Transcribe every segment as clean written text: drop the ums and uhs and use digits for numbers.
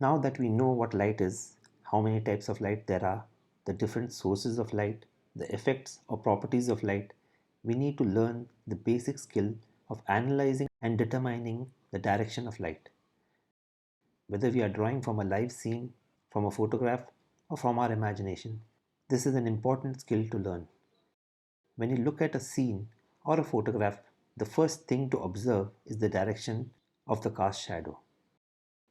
Now that we know what light is, how many types of light there are, the different sources of light, the effects or properties of light, we need to learn the basic skill of analyzing and determining the direction of light. Whether we are drawing from a live scene, from a photograph, or from our imagination, this is an important skill to learn. When you look at a scene or a photograph, the first thing to observe is the direction of the cast shadow.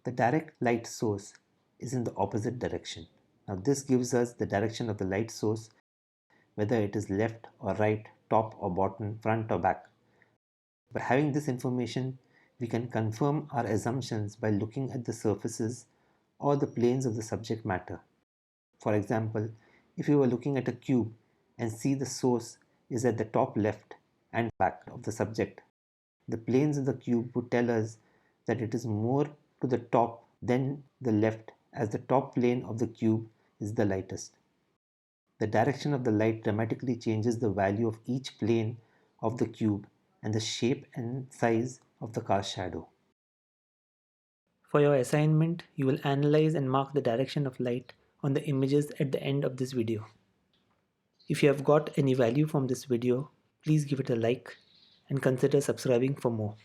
The direct light source is in the opposite direction. Now this gives us the direction of the light source, whether it is left or right, top or bottom, front or back. By having this information, we can confirm our assumptions by looking at the surfaces or the planes of the subject matter. For example, if you were looking at a cube and see the source is at the top left and back of the subject, the planes of the cube would tell us that it is more to the top than the left, as the top plane of the cube is the lightest. The direction of the light dramatically changes the value of each plane of the cube and the shape and size of the cast shadow. For your assignment, you will analyze and mark the direction of light on the images at the end of this video. If you have got any value from this video, please give it a like and consider subscribing for more.